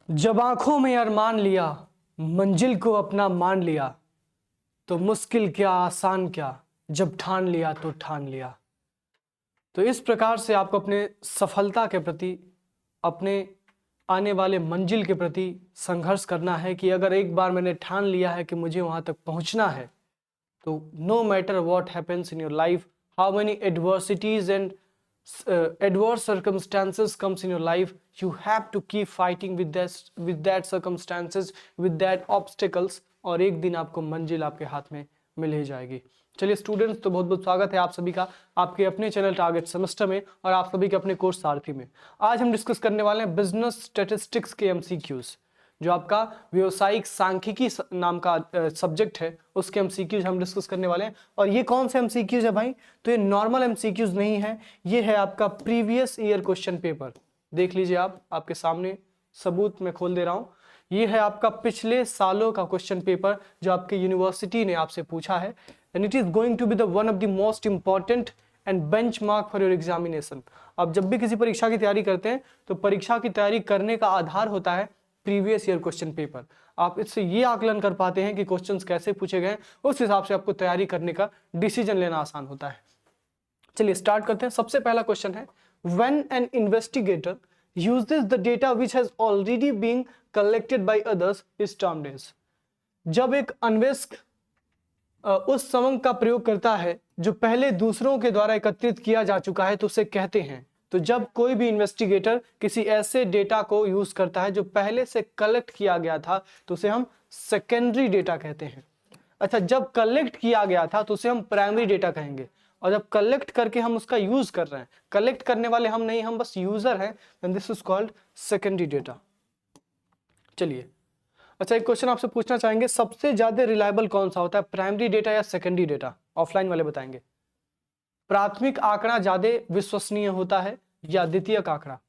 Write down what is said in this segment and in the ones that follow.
जब आंखों में अरमान लिया, मंजिल को अपना मान लिया, तो मुश्किल क्या आसान क्या, जब ठान लिया तो ठान लिया। तो इस प्रकार से आपको अपने सफलता के प्रति, अपने आने वाले मंजिल के प्रति संघर्ष करना है कि अगर एक बार मैंने ठान लिया है कि मुझे वहां तक पहुंचना है, तो no matter what happens in your life, how many adversities and adverse circumstances comes in your life, you have to keep fighting with that circumstances, with that obstacles, और एक दिन आपको मंजिल आपके हाथ में मिल ही जाएगी। चलिए स्टूडेंट्स, तो बहुत बहुत स्वागत है आप सभी का आपके अपने चैनल टारगेट सेमेस्टर में और आप सभी के अपने कोर्स सारथी में। आज हम डिस्कस करने वाले हैं बिजनेस स्टैटिस्टिक्स के एमसीक्यूज, जो आपका व्यवसायिक सांख्यिकी नाम का सब्जेक्ट है, उसके एमसीक्यूज हम डिस्कस करने वाले हैं। और ये कौन से एमसीक्यूज है भाई? तो ये नॉर्मल एमसीक्यूज नहीं है, ये है आपका प्रीवियस ईयर क्वेश्चन पेपर। देख लीजिए आप, आपके सामने सबूत मैं खोल दे रहा हूं। ये है आपका पिछले सालों का क्वेश्चन पेपर जो आपके यूनिवर्सिटी ने आपसे पूछा है, and it is going to be the one of the most important and benchmark for your examination. अब जब भी किसी परीक्षा की तैयारी करते हैं तो परीक्षा की तैयारी करने का आधार होता है प्रीवियस ईयर क्वेश्चन पेपर। आप इससे ये आकलन कर पाते हैं कि क्वेश्चंस कैसे पूछे गए, उस हिसाब से आपको तैयारी करने का डिसीजन लेना आसान होता है। चलिए स्टार्ट करते हैं। सबसे पहला क्वेश्चन है, when an investigator uses the data which has already been collected by others is termed as। जब एक अन्वेषक उस समंग का प्रयोग करता है जो पहले दूसरों के द्वारा एकत्रित किया जा चुका है तो उसे कहते हैं। तो जब कोई भी इन्वेस्टिगेटर किसी ऐसे डेटा को यूज करता है जो पहले से कलेक्ट किया गया था तो उसे हम सेकेंडरी डेटा कहते हैं। अच्छा, जब कलेक्ट किया गया था तो उसे हम प्राइमरी डेटा कहेंगे, और जब कलेक्ट करके हम उसका यूज कर रहे हैं, कलेक्ट करने वाले हम नहीं, हम बस यूजर हैं, then this is called secondary data. चलिए, अच्छा एक क्वेश्चन आपसे पूछना चाहेंगे, सबसे ज्यादा रिलायबल कौन सा होता है, प्राइमरी डेटा या सेकेंडरी डेटा? ऑफलाइन वाले बताएंगे। प्राथमिक आंकड़ा ज्यादा विश्वसनीय होता है या द्वितीयक आंकड़ा?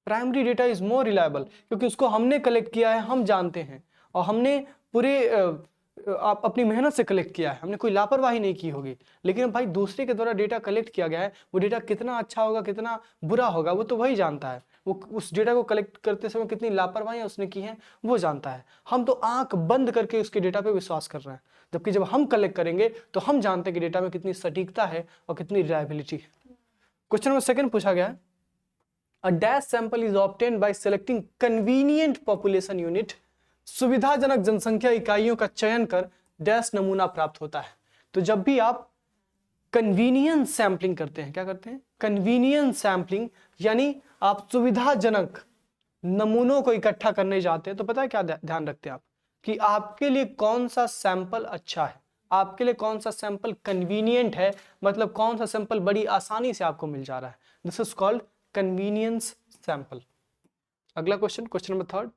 Primary data is more reliable, क्योंकि उसको हमने कलेक्ट किया है, हम जानते हैं, और हमने पूरे आप अपनी मेहनत से कलेक्ट किया है, हमने कोई लापरवाही नहीं की होगी। लेकिन भाई दूसरे के द्वारा डेटा कलेक्ट किया गया है, वो डेटा कितना अच्छा होगा कितना बुरा होगा वो तो वही जानता है। वो उस डेटा को कलेक्ट करते समय कितनी लापरवाही उसने की है वो जानता है। हम तो आंख बंद करके उसके डेटा पे विश्वास कर रहे हैं, जबकि जब हम कलेक्ट करेंगे तो हम जानते हैं कि डेटा में कितनी सटीकता है और कितनी रिलायबिलिटी है। क्वेश्चन नंबर सेकंड पूछा गया है, A dash sample is obtained by selecting convenient population unit। सुविधाजनक जनसंख्या इकाइयों का चयन कर डैश नमूना प्राप्त होता है। तो जब भी आप कन्वीनियंस सैंपलिंग करते हैं, क्या करते हैं? कन्वीनियंस सैंपलिंग, यानी आप सुविधाजनक नमूनों को इकट्ठा करने जाते हैं, तो पता है क्या ध्यान रखते हैं आप कि आपके लिए कौन सा सैंपल अच्छा है, आपके लिए कौन सा सैंपल कन्वीनियंट है, मतलब कौन सा सैंपल बड़ी आसानी से आपको मिल जा रहा है। This is called convenience sample. अगला question, question number third,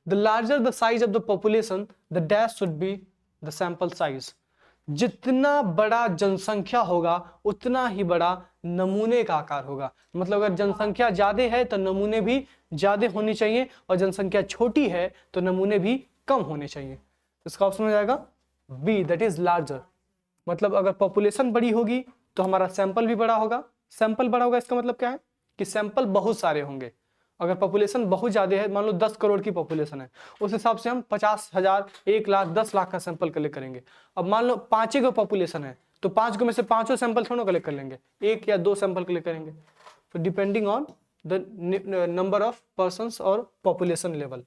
the larger the size of the population the dash should be the sample size. जितना बड़ा जनसंख्या होगा उतना ही बड़ा नमूने का आकार होगा। मतलब अगर जनसंख्या ज्यादा है तो नमूने भी ज्यादा होनी चाहिए, और जनसंख्या छोटी है तो नमूने भी कम होने चाहिए। इसका ऑप्शन हो जाएगा बी, दैट इज लार्जर। मतलब अगर पॉपुलेशन बड़ी होगी तो हमारा सैंपल भी बड़ा होगा। सैंपल बड़ा होगा इसका मतलब क्या है कि सैंपल बहुत सारे होंगे। अगर पॉपुलेशन बहुत ज्यादा है, मान लो 10 करोड़ की पॉपुलेशन है, उस हिसाब से हम 50,000, 1 लाख, 10 लाख का सैंपल कलेक्ट करेंगे। अब मान लो 5 गो पॉपुलेशन है तो 5 गो में से 5 सैंपल थोड़ा कलेक्ट कर लेंगे, 1 या 2 सैंपल कलेक्ट करेंगे, तो depending on the number of persons और पॉपुलेशन लेवल।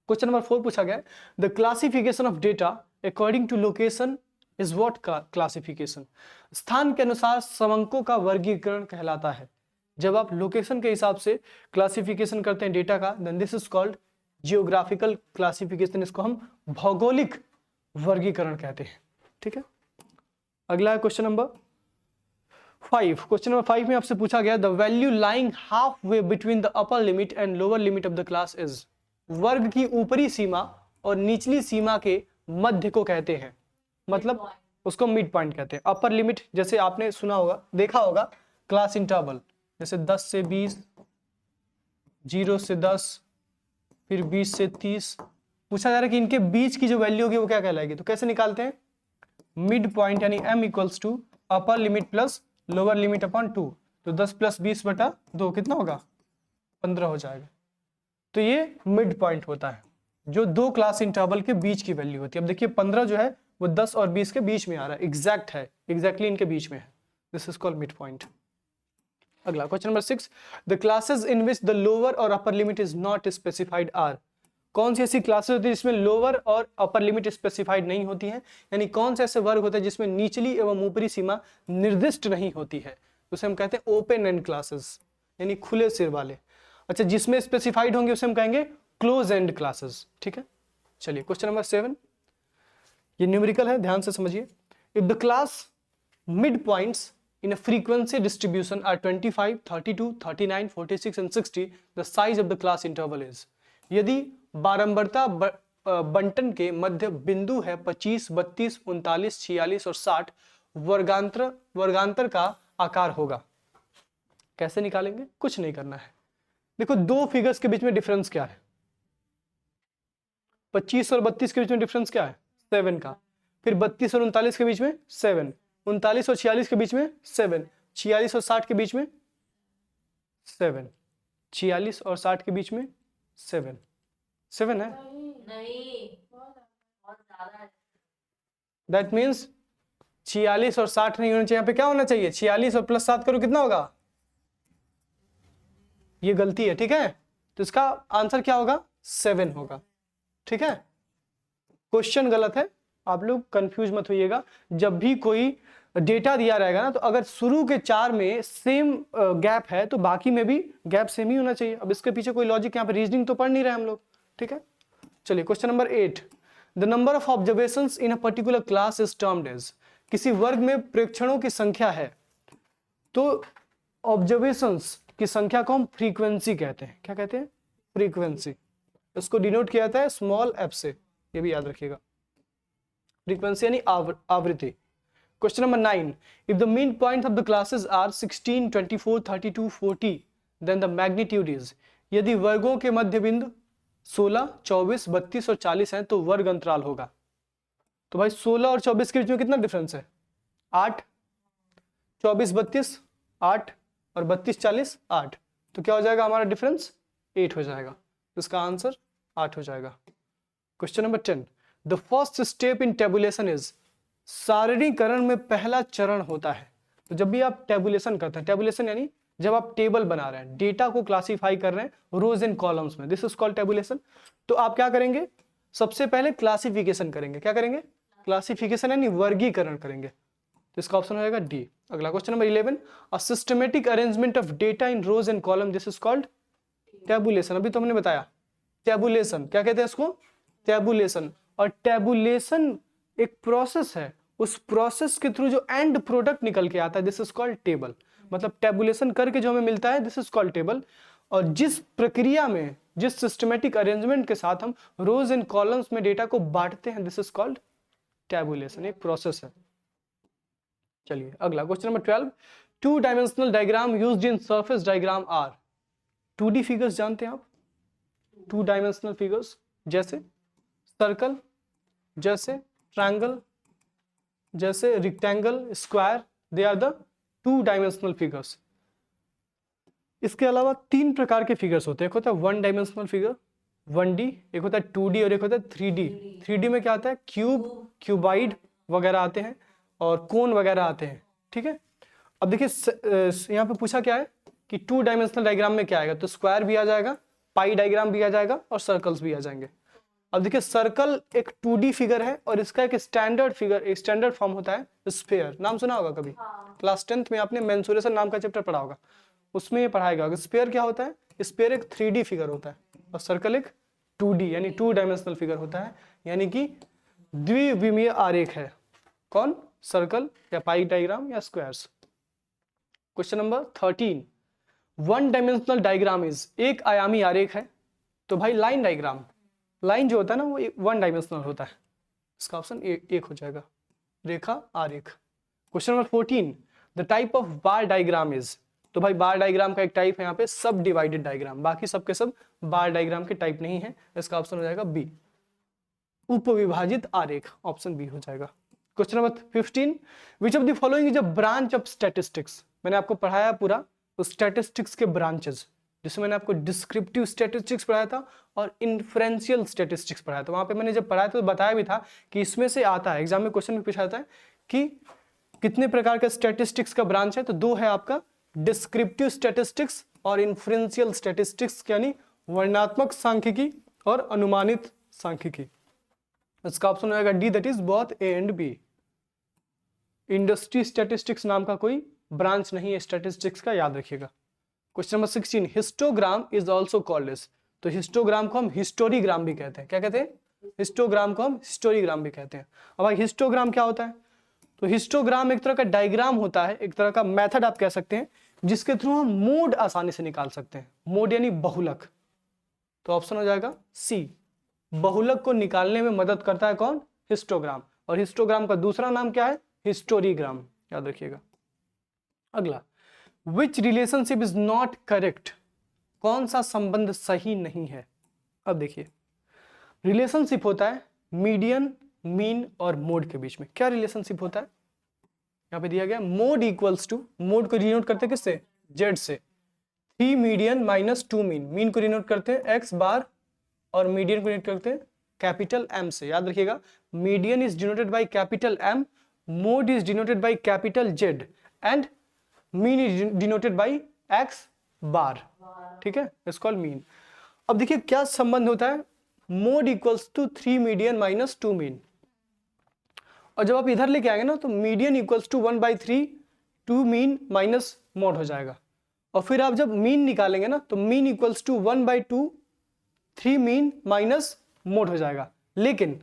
क्वेश्चन नंबर 4 पूछा गया, the classification of data according to location is what classification. स्थान के अनुसार समंकों का वर्गीकरण कहलाता है। जब आप लोकेशन के हिसाब से क्लासिफिकेशन करते हैं डेटा का, then this is called geographical classification. इसको हम भौगोलिक वर्गीकरण कहते हैं। ठीक है, अगला है क्वेश्चन नंबर 5। क्वेश्चन नंबर 5 में आपसे पूछा गया, the value lying half way between the upper limit and lower limit of the class is. वर्ग की ऊपरी सीमा और निचली सीमा के मध्य को कहते हैं, मतलब उसको मिड पॉइंट कहते हैं। अपर लिमिट जैसे आपने सुना होगा, देखा होगा, क्लास इंटरवल, जैसे 10 से 20, 0 से 10, फिर 20 से 30। पूछा जा रहा है कि इनके बीच की जो वैल्यू होगी वो क्या कहलाएगी, तो कैसे निकालते हैं? मिड पॉइंट, यानी m equals to upper limit plus lower limit upon 2। तो 10 + 20/2 कितना होगा? 15 हो जाएगा। तो ये मिड पॉइंट होता है, जो दो क्लास इंटरवल के बीच की वैल्यू होती है। अब देखिए 15 जो है वो 10 और 20 के बीच में आ रहा है, एग्जैक्ट है, एग्जैक्टली इनके बीच में है। This is called mid point. अगला question number 6, the classes in which the lower और upper limit is not specified are. कौन सी ऐसी क्लासेस होती है जिसमें लोअर और अपर लिमिट स्पेसिफाइड नहीं होती है, यानी कौन से ऐसे वर्ग होते हैं जिसमें निचली एवं ऊपरी सीमा निर्दिष्ट नहीं होती है, उसे हम कहते हैं ओपन एंड क्लासेस, यानी खुले सिर वाले। अच्छा, जिसमें स्पेसिफाइड होंगे उसे हम कहेंगे क्लोज एंड क्लासेस। ठीक है, चलिए क्वेश्चन नंबर 7, ये न्यूमेरिकल है, ध्यान से समझिए। If the class mid points in a frequency distribution are 25, 32, 39, 46 and 60, the size of the class interval is। यदि बारंबारता बंटन के मध्य बिंदु है 25, 32, 39, 46 और 60, वर्गांतर का आकार होगा। कैसे निकालेंगे? कुछ नहीं करना है। देखो दो फिगर्स के बीच में डिफरेंस क्या है? 25 और 32 के बीच में डिफरेंस क्या है? 7 का। फिर 32 और 39 के बीच में 7, 39 और 46 के बीच में 7, 46 और 60 के बीच में 7, 46 और 60 के बीच में 7, 7 है? नहीं, बहुत ज्यादा है। दैट मीन्स 46 और 60 नहीं होना चाहिए, यहाँ पे क्या होना चाहिए? 46 और प्लस 7 करो कितना होगा? ये गलती है, ठीक है, तो इसका आंसर क्या होगा? 7 होगा। ठीक है, क्वेश्चन गलत है, आप लोग कंफ्यूज मत होइएगा। जब भी कोई डेटा दिया रहेगा ना, तो अगर शुरू के 4 में सेम गैप है तो बाकी में भी गैप सेम ही होना चाहिए। अब इसके पीछे कोई लॉजिक, यहाँ पे रीजनिंग तो पढ़ नहीं रहे हम लोग। ठीक है, चलिए question number 8, the number of observations in a particular class is termed as. किसी वर्ग में प्रेक्षणों की संख्या है तो ऑब्जर्वेशंस की संख्या को हम फ्रीक्वेंसी कहते हैं। क्या कहते हैं? फ्रीक्वेंसी। इसको डिनोट किया जाता है स्मॉल एफ से, ये भी याद रखिएगा। फ्रीक्वेंसी यानी आवृत्ति। Question number 9, if the mean point of the classes are 16, 24, 32, 40, then the magnitude is. यदि वर्गों के मध्य बिंदु 16, 24, 32 और 40 हैं तो वर्ग अंतराल होगा। तो भाई 16 और 24 के बीच में कितना डिफरेंस है? 8, 24, 32 8 और 32, 40 8, तो क्या हो जाएगा हमारा डिफरेंस? 8 हो जाएगा। इसका आंसर 8 हो जाएगा। Question number 10, the first step in tabulation is. सारणीकरण में पहला चरण होता है। तो जब भी आप टेबुलेशन करते हैं, टेबुलेशन यानी जब आप टेबल बना रहे हैं, डेटा को क्लासिफाई कर रहे हैं रोज एंड कॉलम्स में, दिस इज कॉल्ड टेबुलेशन। तो आप क्या करेंगे? सबसे पहले क्लासिफिकेशन करेंगे। क्या करेंगे? क्लासिफिकेशन यानी वर्गीकरण करेंगे। तो इसका ऑप्शन हो जाएगा डी। अगला question number 11, a systematic arrangement of data in rows and column, this is called tabulation. अभी तो हमने बताया टेबुलेशन, क्या कहते हैं इसको? टेबुलेशन। और टेबुलेशन एक प्रोसेस है, उस प्रोसेस के थ्रू जो एंड प्रोडक्ट निकल के आता है, दिस इज कॉल्ड टेबल। मतलब टेबुलेशन करके जो हमें मिलता है, दिस इज कॉल्ड टेबल। और जिस प्रक्रिया में, जिस सिस्टमेटिक अरेंजमेंट के साथ हम रोज एंड कॉलम्स में डेटा को बांटते हैं, दिस इज कॉल्ड टेबुलेशन, एक प्रोसेस है। चलिए अगला question number 12, two dimensional diagram used in surface diagram are. 2D figures जानते हैं आप? 2 डायमेंशनल फिगर्स जैसे सर्कल, जैसे ट्रायंगल, जैसे rectangle, square, they are the 2 dimensional figures. इसके अलावा 3 प्रकार के फिगर्स होते हैं। एक होता है 1 डायमेंशनल फिगर 1D, एक होता है 2D और एक होता है 3D। 3D में क्या आता है? क्यूब, क्यूबाइड वगैरह आते हैं और कोन वगैरह आते हैं। ठीक है, अब देखिए यहाँ पे पूछा क्या है कि 2 डायमेंशनल डायग्राम में क्या आएगा? तो स्क्वायर भी आ जाएगा, पाई डायग्राम भी आ जाएगा और सर्कल्स भी आ जाएंगे। अब देखिए सर्कल एक 2D फिगर है और इसका एक स्टैंडर्ड फिगर, एक स्टैंडर्ड फॉर्म होता है स्फीयर। नाम सुना होगा कभी? क्लास 10th में आपने मेंसुरेशन नाम का चैप्टर पढ़ा होगा, उसमें ये पढ़ाएगा। स्फीयर क्या होता है? स्फीयर एक 3D फिगर होता है और सर्कल एक 2D यानी 2 डायमेंशनल फिगर होता है, यानी कि द्विविमीय आरेख है। कौन? सर्कल या पाई डायग्राम या squares. Question number 13, 1 dimensional diagram is. एक आयामी आरेख है। तो भाई लाइन डायग्राम, लाइन जो होता है ना वो 1 डायमेंशनल होता है। इसका ऑप्शन एक हो जाएगा, रेखा आरेख। Question number 14, the type of bar diagram is. तो भाई बार डायग्राम का एक टाइप है यहाँ पे सब डिवाइडेड डायग्राम, बाकी सब के सब बार डायग्राम के टाइप नहीं है। इसका ऑप्शन हो जाएगा बी, उपविभाजित आरेख, ऑप्शन बी हो जाएगा। Question number 15, which of the following is a branch of statistics. मैंने आपको पढ़ाया पूरा स्टैटिस्टिक्स के ब्रांचेस। जिसमें मैंने आपको डिस्क्रिप्टिव स्टैटिस्टिक्स पढ़ाया था और इन्फ्रेंशियल स्टैटिस्टिक्स पढ़ाया था। वहाँ पे मैंने जब पढ़ाया था तो बताया भी था कि इसमें से आता है, एग्जाम में क्वेश्चन भी पूछा जाता है कि कितने प्रकार का स्टैटिस्टिक्स का ब्रांच है, तो दो है आपका, डिस्क्रिप्टिव स्टैटिस्टिक्स और इन्फ्रेंशियल स्टैटिस्टिक्स, यानी वर्णनात्मक सांख्यिकी और अनुमानित सांख्यिकी। इसका ऑप्शन हो जाएगा D, that is both A and B. Industry statistics नाम का कोई ब्रांच नहीं है स्टैटिस्टिक्स का, याद रखिएगा। Question number 16, histogram is also called as, तो हिस्टोग्राम को हम हिस्टोरीग्राम भी कहते हैं। क्या कहते हैं? हिस्टोग्राम को हम हिस्टोरीग्राम भी कहते हैं। अब भाई हिस्टोग्राम क्या होता है? तो हिस्टोग्राम एक तरह का डायग्राम होता है, एक तरह का मेथड आप कह सकते हैं, जिसके थ्रू हम मोड आसानी से निकाल सकते हैं। मोड यानी बहुलक, तो ऑप्शन हो जाएगा सी, बहुलक को निकालने में मदद करता है कौन? हिस्टोग्राम। और हिस्टोग्राम का दूसरा नाम क्या है? हिस्टोरीग्राम, याद रखिएगा। अगला, विच रिलेशनशिप इज नॉट करेक्ट, कौन सा संबंध सही नहीं है? अब देखिए, रिलेशनशिप होता है मीडियन, मीन और मोड के बीच में। क्या रिलेशनशिप होता है? यहां पे दिया गया मोड इक्वल्स टू, मोड को डिनोट करते हैं किससे? जेड से। 3 मीडियन माइनस 2 मीन, मीन को डिनोट करते हैं एक्स बार और मीडियन को डिनोट करते हैं कैपिटल एम से। याद रखिएगा, median is denoted by capital M, mode is denoted by capital Z and mean is denoted by x bar. ठीक है, इट्स कॉल्ड मीन। अब देखिए क्या संबंध होता है, mode equals to 3 median minus 2 mean, और जब आप इधर लेके आएंगे ना तो median equals to 1/3 2 mean minus mode हो जाएगा। और फिर आप जब मीन निकालेंगे ना तो mean equals to 1/2 3 mean minus mode हो जाएगा। लेकिन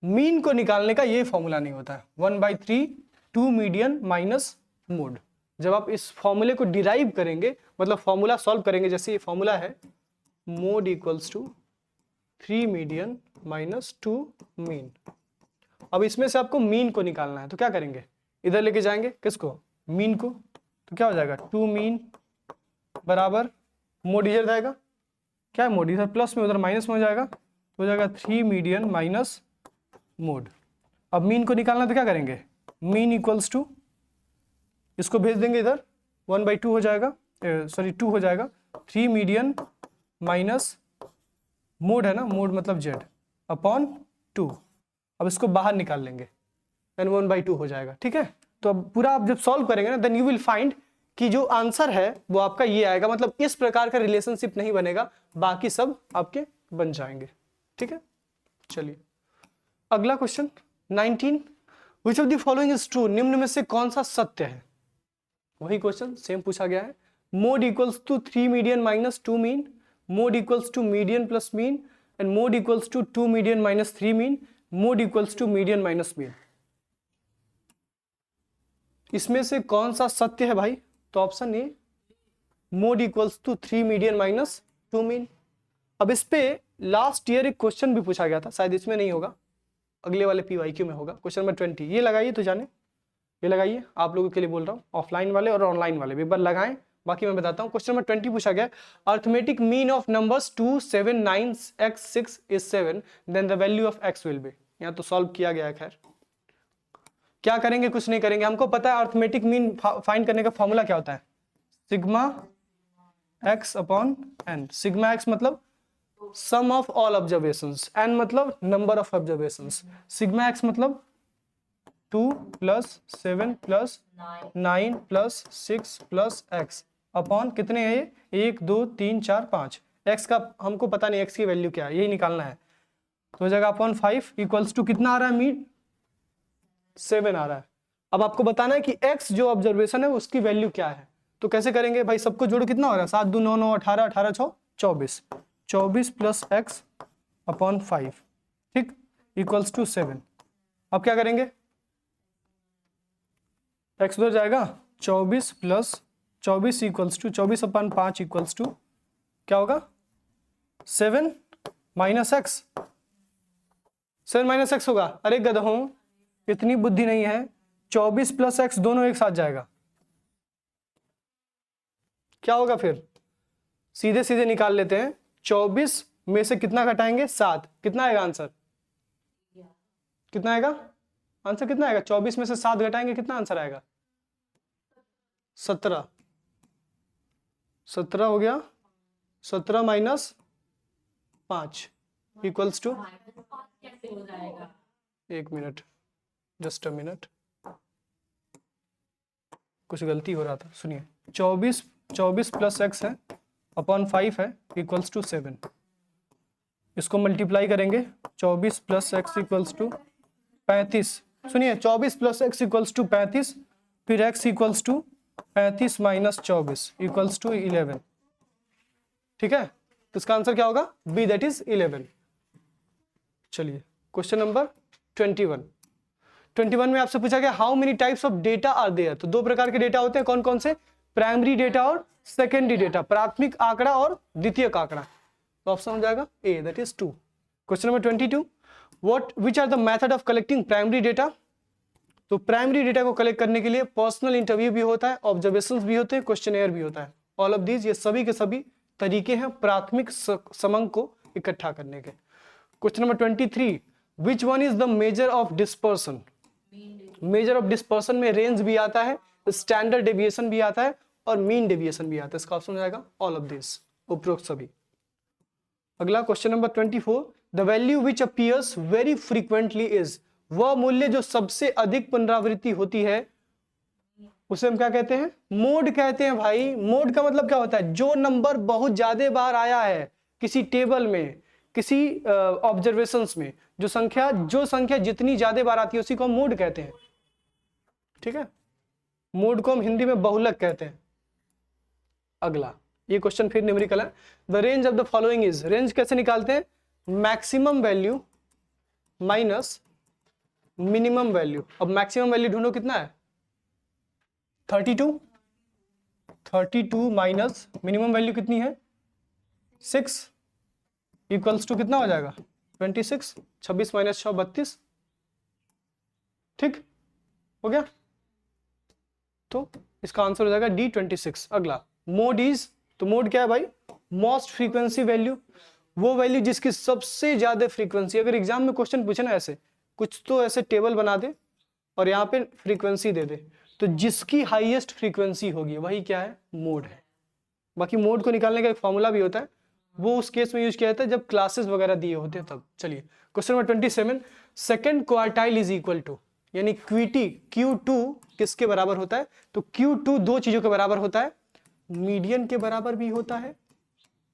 मीन को निकालने का ये फॉर्मूला नहीं होता है, 1/3 2 मीडियन माइनस मोड। जब आप इस फॉर्मूले को डिराइव करेंगे, मतलब फॉर्मूला सॉल्व करेंगे, जैसे ये फॉर्मूला है mode equals to 3 median minus 2 mean. अब इसमें से आपको मीन को निकालना है, तो क्या करेंगे? इधर लेके जाएंगे किसको? मीन को। तो क्या हो जाएगा? 2 मीन बराबर मोड इधर जाएगा, क्या है मोड? इधर प्लस में उधर माइनस में हो जाएगा, तो हो जाएगा 3 मीडियन माइनस मोड। अब मीन को निकालना तो क्या करेंगे? मीन इक्वल्स टू, इसको भेज देंगे इधर, 1/2 हो जाएगा, सॉरी 2 हो जाएगा, 3 मीडियन माइनस मोड है ना, मोड मतलब जेड अपॉन 2। अब इसको बाहर निकाल लेंगे, देन 1/2 हो जाएगा। ठीक है, तो अब पूरा आप जब सॉल्व करेंगे ना, देन यू विल फाइंड कि जो आंसर है वो आपका ये आएगा। मतलब इस प्रकार का रिलेशनशिप नहीं बनेगा, बाकी सब आपके बन जाएंगे। ठीक है, चलिए अगला question 19, which of the following is true, निम्न में से कौन सा सत्य है? वही क्वेश्चन सेम पूछा गया है। Mode equals to 3 median minus 2 mean, mode equals to median plus mean and mode equals to 2 median minus 3 mean, mode equals to median minus mean. इसमें से कौन सा सत्य है भाई? तो option A, mode equals to 3 median minus 2 mean. अब इस पे लास्ट ईयर एक क्वेश्चन भी पूछा गया था, शायद इसमें नहीं होगा, अगले वाले PYQ में होगा। क्वेश्चन नंबर 20, ये लगाइए तो जाने, ये लगाइए, आप लोगों के लिए बोल रहा हूँ, ऑफलाइन वाले और ऑनलाइन वाले भी एक बार लगाएं, बाकी मैं बताता हूँ। क्वेश्चन नंबर 20 पूछा गया, arithmetic mean of numbers 2 7 9 x 6 is 7, then the value of x will be. यहाँ तो सॉल्व किया गया है। खैर क्या करेंगे? कुछ नहीं करेंगे, हमको पता है अर्थमेटिक मीन फाइंड करने का फॉर्मूला क्या होता है, sigma x upon n। Sigma x मतलब सम ऑफ ऑल ऑब्जर्वेशंस, n मतलब number of observations. Sigma x मतलब 2 plus 7 plus 9 plus 6 plus x upon कितने हैं ये? 1 2 3 4 5। x का हमको पता नहीं, x की वैल्यू क्या है, यही निकालना है। तो हो जाएगा अपॉन 5 इक्वल्स टू कितना आ रहा है? मीन 7 आ रहा है। अब आपको बताना है कि x जो ऑब्जर्वेशन है उसकी वैल्यू क्या है। तो कैसे करेंगे भाई? सबको जोड़ो, कितना हो रहा है? 7 2 9 9 18 18 6 24, 24 प्लस x अपॉन 5, ठीक, इक्वल्स टू 7। अब क्या करेंगे? x उधर जाएगा, 24 plus 24 equals to 24 upon 5 equals to क्या होगा? 7 माइनस एक्स, 7 माइनस एक्स होगा। अरे गधों, इतनी बुद्धि नहीं है, 24 प्लस एक्स दोनों एक साथ जाएगा, क्या होगा फिर? सीधे सीधे निकाल लेते हैं, 24 में से कितना घटाएंगे? 7, कितना आएगा आंसर? कितना आएगा आंसर? कितना आएगा? 24 में से 7 घटाएंगे, कितना आंसर आएगा? 17। 17 हो गया, 17 माइनस 5 इक्वल्स टू, एक मिनट, जस्ट अ मिनट, कुछ गलती हो रहा था, सुनिए। 24 प्लस एक्स है अपॉन 5 है इक्वल्स टू 7। इसको मल्टीप्लाई करेंगे, 24 प्लस एक्स इक्वल्स टू 35। सुनिए, 24 प्लस एक्स इक्वल्स टू 35, फिर x equals to 35 minus 24 equals to 11। ठीक है, तो इसका आंसर क्या होगा? B, that is 11। चलिए क्वेश्चन नंबर 21 में आपसे पूछा गया how many types of data are there. तो दो प्रकार के डेटा होते हैं, कौन कौन से? प्राइमरी डेटा और सेकेंडरी डेटा, प्राथमिक आंकड़ा और द्वितीयक आंकड़ा। तो ऑप्शन हो जाएगा A, that is 2। Question number 22, which are the method of collecting primary data. तो प्राइमरी डेटा को कलेक्ट करने के लिए पर्सनल इंटरव्यू भी होता है, ऑब्जर्वेशंस भी होते हैं, क्वेश्चनेयर भी होता है। ऑल ऑफ दीज, ये सभी के सभी तरीके हैं प्राथमिक समंक को इकट्ठा करने के। Question number 23, which one is the measure of dispersion. Measure of dispersion में रेंज भी आता है, स्टैंडर्ड डेविएशन भी आता है और मीन डेविएशन भी आता है। इसका ऑप्शन हो जाएगा ऑल ऑफ दिस, उपरोक्त सभी। अगला question number 24, the value which appears very frequently is. वह मूल्य जो सबसे अधिक पुनरावृत्ति होती है उसे हम क्या कहते हैं? मोड कहते हैं भाई। मोड का मतलब क्या होता है? जो नंबर बहुत ज्यादा बार आया है किसी टेबल में, किसी ऑब्जर्वेशंस में, जो संख्या जितनी ज्यादा बार आती है उसी को हम मोड कहते हैं। ठीक है, मोड को हम हिंदी में बहुलक कहते हैं। अगला ये क्वेश्चन फिर न्यूमेरिकल है। The range of the following is. Range कैसे निकालते हैं? Maximum value minus minimum value. अब मैक्सिमम वैल्यू ढूंढो, कितना है? 32 माइनस मिनिमम वैल्यू कितनी है? 6 इक्वल्स टू कितना हो जाएगा? 26। 26 माइनस 6 32। ठीक हो गया, तो इसका आंसर हो जाएगा डी 26। अगला मोड इज। तो मोड क्या है भाई? मोस्ट फ्रीक्वेंसी वैल्यू, वो वैल्यू जिसकी सबसे ज्यादा फ्रीक्वेंसी। अगर एग्जाम में क्वेश्चन पूछे ना ऐसे कुछ, तो ऐसे टेबल बना दे और यहाँ पे फ्रीक्वेंसी दे दे, तो जिसकी हाईएस्ट फ्रीक्वेंसी होगी वही क्या है? मोड है। बाकी मोड को निकालने का एक फॉर्मूला भी होता है, वो उस केस में यूज किया जाता है जब क्लासेस वगैरह दिए होते हैं तब। चलिए question number 27, second quartile is equal to, यानी क्वीटी Q2 किसके बराबर होता है? तो Q2 दो चीजों के बराबर होता है, मीडियन के बराबर भी होता है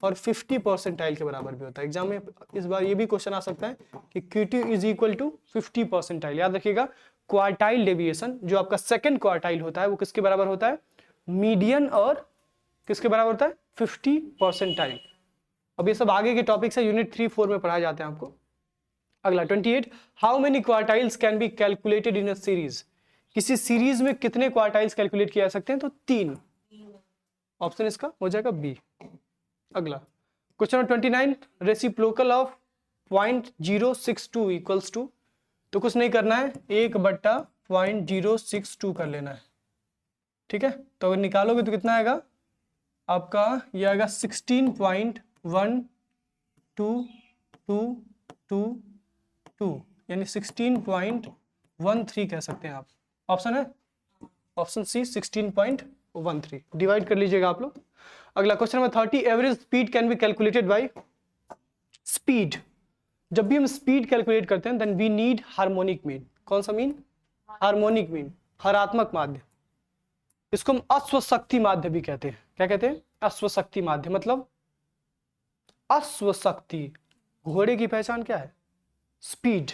और 50 परसेंटाइल के बराबर भी होता है। एग्जाम में इस बार ये भी क्वेश्चन आ सकता है कि Q2 is equal to 50 percentile. याद रखिएगा, क्वार्टाइल डेविएशन जो आपका सेकंड क्वार्टाइल होता है वो किसके बराबर होता है? मीडियन और किसके बराबर होता है? 50 परसेंटाइल। अब ये सब आगे के टॉपिक्स है, यूनिट 3, 4 में पढ़ाए जाते हैं आपको। अगला 28, how many quartiles can be calculated in a series. किसी सीरीज में कितने क्वार्टाइल्स कैलकुलेट किया जा सकते हैं? तो 3। ऑप्शन इसका हो जाएगा बी। अगला question number 29, reciprocal of 0.062 equals to. तो कुछ नहीं करना है, 1/0.062 कर लेना है। ठीक है, तो अगर निकालोगे तो कितना आएगा आपका? ये आएगा 16.1222, यानी 16.13 कह सकते हैं आप। ऑप्शन है ऑप्शन सी 16.13। डिवाइड कर लीजिएगा आप लोग। अगला question number 30, average speed can be calculated by. Speed, जब भी हम स्पीड कैलकुलेट करते हैं then we need harmonic mean. कौन सा मीन? हार्मोनिक मीन, हरात्मक माध्य। इसको हम अश्वशक्ति माध्य भी कहते हैं। क्या कहते हैं? अश्वशक्ति माध्य। मतलब अश्वशक्ति, घोड़े की पहचान क्या है? Speed,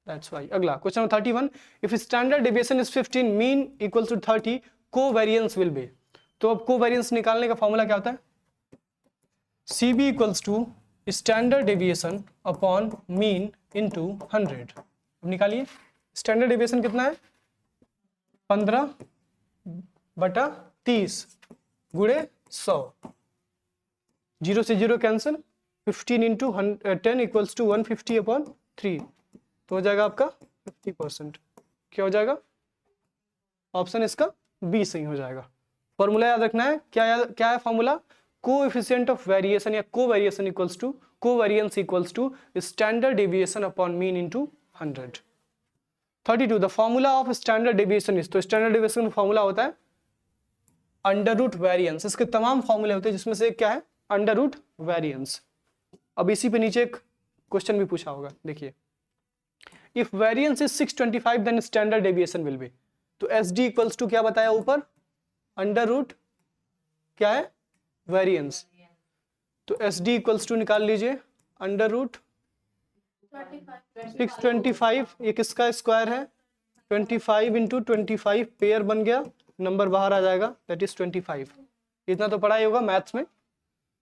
that's why. अगला question number 31, if standard deviation is 15, mean equals to 30, covariance will be. तो अब कोवेरिएंस निकालने का फॉर्मूला क्या होता है? CB equals to standard deviation upon mean into 100। अब निकालिए, स्टैंडर्ड डेविएशन कितना है? 15/30 गुणे 100। 0 से 0 कैंसिल, 15 इंटू 10 इक्वल्स टू 150/3। तो हो जाएगा आपका 50%। क्या हो जाएगा? ऑप्शन इसका बी सही हो जाएगा। फॉर्मूला याद रखना है, क्या है फॉर्मूला? कोएफिशिएंट ऑफ वेरिएशन या covariation equals to, covariance equals to standard deviation upon mean into 100। 32, the formula of standard deviation is. तो स्टैंडर्ड डेविएशन का फॉर्मूला होता है अंडर रूट वेरिएंस, इसके तमाम फॉर्मूले होते हैं जिसमें से एक क्या है, अंडर रूट वेरिएंस। अब इसी पे नीचे एक क्वेश्चन भी पूछा होगा, देखिए if variance is 625 then standard deviation will be, तो एस डी इक्वल्स टू क्या बताया ऊपर, अंडर रूट क्या है, वेरिएंस, तो एस डी इक्वल्स टू निकाल लीजिए अंडर रूट 625, ये किसका स्क्वायर है, 25 इंटू 25 पेयर बन गया, नंबर बाहर आ जाएगा दैट इज 25, इतना तो पढ़ा ही होगा मैथ्स में,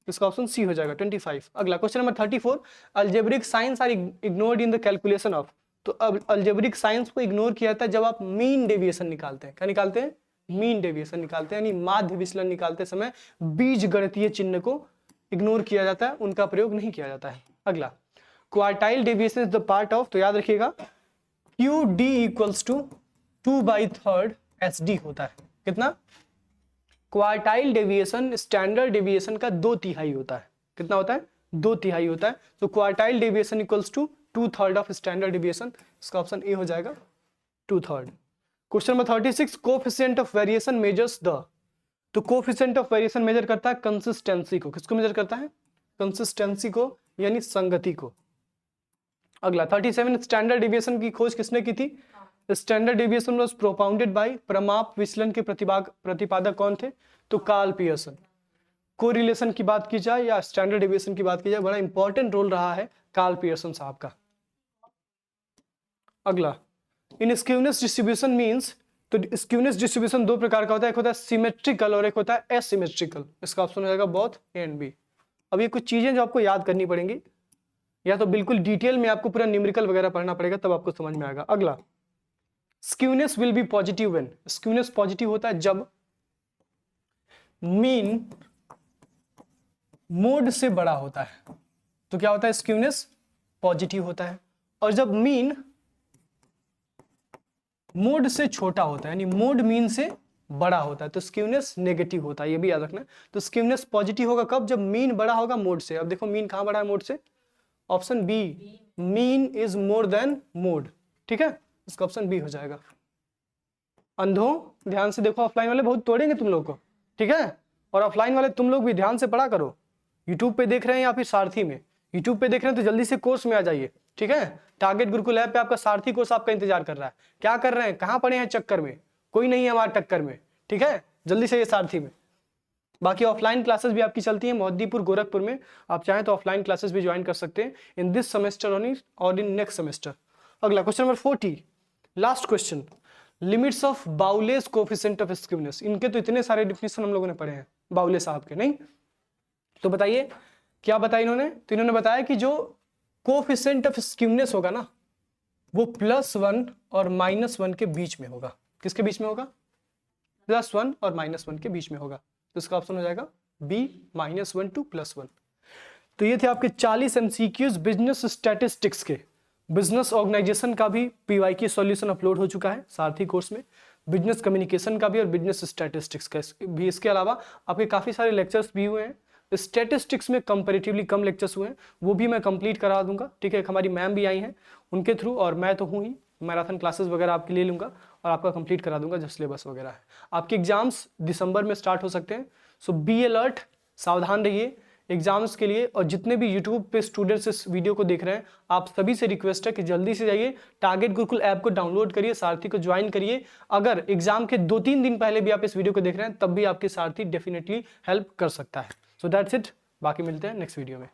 इसका ऑप्शन सी हो जाएगा 25। अगला question number 34, algebraic signs are ignored in the calculation of, तो अब अलजेब्रिक साइंस को इग्नोर किया जाता है जब आप मीन डेविएशन निकालते हैं, क्या निकालते हैं, मीन डेविएशन निकालते हैं, यानी माध्य विचलन निकालते समय बीज गणितीय चिन्ह को इग्नोर किया जाता है, उनका प्रयोग नहीं किया जाता है। अगला quartile deviation is the part of, तो याद रखिएगा Q D equals to 2/3 S D होता है, कितना, क्वार्टाइल डेविएशन स्टैंडर्ड डेविएशन का 2/3 होता है, कितना होता है, 2/3 होता है, तो quartile deviation equals to 2/3 of standard deviation, इसका ऑप्शन ए हो जाएगा 2/3। Question number 36, coefficient of variation measures the, तो कोएफिशिएंट ऑफ वेरिएशन मेजर करता है कंसिस्टेंसी को, किसको मेजर करता है, कंसिस्टेंसी को यानी संगति को। अगला 37, स्टैंडर्ड डेविएशन की खोज किसने की थी, standard deviation was propounded by, प्रमाप विचलन के प्रतिपादक कौन थे, तो कार्ल पियर्सन। कोरिलेशन की बात की जाए या स्टैंडर्ड डेविएशन की बात की जाए, बड़ा इंपॉर्टेंट रोल रहा है कार्ल पियर्सन साहब का। अगला इन स्क्यूनेस डिस्ट्रीब्यूशन मींस, तो स्क्यूनेस डिस्ट्रीब्यूशन दो प्रकार का होता है, एक होता है सिमेट्रिकल और एक होता है एसिमेट्रिकल, इसका ऑप्शन हो जाएगा बोथ ए एंड बी। अब ये कुछ चीजें जो आपको याद करनी पड़ेंगी, या तो बिल्कुल डिटेल में आपको पूरा न्यूमेरिकल वगैरह पढ़ना पड़ेगा तब आपको समझ में आएगा। अगला skewness will be positive when, skewness positive होता है जब मीन मोड से बड़ा होता है, तो क्या होता है, स्क्यूनेस पॉजिटिव होता है, और जब मीन मोड से छोटा होता है, यानी मोड मीन से बड़ा होता है, तो स्क्यूनेस नेगेटिव होता है, ये भी याद रखना है। तो स्क्यूनेस पॉजिटिव होगा कब, जब मीन बड़ा होगा मोड से। अब देखो मीन कहां बड़ा है मोड से, option B, mean is more than mode, ठीक है, इसका ऑप्शन बी हो जाएगा। अंधों ध्यान से देखो, ऑफलाइन वाले बहुत तोड़ेंगे तुम लोग को, ठीक है, और ऑफलाइन वाले तुम लोग भी ध्यान से पढ़ा करो। यूट्यूब पे देख रहे हैं या फिर सारथी में, यूट्यूब पे देख रहे हैं तो जल्दी से कोर्स में आ जाइए, ठीक है। टारगेट गुरुकुल ऐप पे आपका सारथी कोर्स आपका इंतजार कर रहा है, क्या कर रहे हैं, कहां पड़े हैं चक्कर में, कोई नहीं है हमारे टक्कर में, ठीक है, जल्दी से ये सारथी में। बाकी ऑफलाइन क्लासेस भी आपकी चलती हैं मोहद्दीपुर गोरखपुर में, आप चाहें तो ऑफलाइन क्लासेस भी ज्वाइन कर सकते हैं इन दिस सेमेस्टर और इन नेक्स्ट सेमेस्टर। अगला question number 40, last question, limits of Bowley's coefficient of skewness. इनके तो इतने सारे डिफिनेशन हम लोगों ने पढ़े हैं बाउले साहब के, नहीं तो बताइए क्या बताया इन्होंने, तो इन्होंने बताया कि जो कोएफिशिएंट ऑफ स्क्यूनेस होगा ना, वो +1 और -1 के बीच में होगा। किसके बीच में होगा, +1 और -1 के बीच में होगा, तो इसका ऑप्शन हो जाएगा बी, -1 to +1। तो ये थे आपके 40 MCQs बिजनेस स्टैटिस्टिक्स के। बिजनेस ऑर्गेनाइजेशन का भी PYQ सॉल्यूशन अपलोड हो चुका है सारथी कोर्स में, बिजनेस कम्युनिकेशन का भी और बिजनेस स्टैटिस्टिक्स का भी। इसके अलावा आपके काफ़ी सारे लेक्चर्स भी हुए हैं, स्टैटिस्टिक्स में कंपैरेटिवली कम लेक्चर्स हुए हैं, वो भी मैं कंप्लीट करा दूंगा, ठीक है। हमारी मैम भी आई हैं उनके थ्रू, और मैं तो हूँ ही, मैराथन क्लासेस वगैरह आपके ले लूँगा और आपका कंप्लीट करा दूंगा जो सिलेबस वगैरह है। आपके एग्जाम्स दिसंबर में स्टार्ट हो सकते हैं, सो बी अलर्ट, सावधान रहिए एग्जाम्स के लिए। और जितने भी यूट्यूब पे स्टूडेंट्स इस वीडियो को देख रहे हैं, आप सभी से रिक्वेस्ट है कि जल्दी से जाइए टारगेट गुरुकुल ऐप को डाउनलोड करिए, सारथी को ज्वाइन करिए। अगर एग्जाम के 2-3 दिन पहले भी आप इस वीडियो को देख रहे हैं, तब भी आपके सारथी डेफिनेटली हेल्प कर सकता है। सो दैट्स इट, बाकी मिलते हैं नेक्स्ट वीडियो में।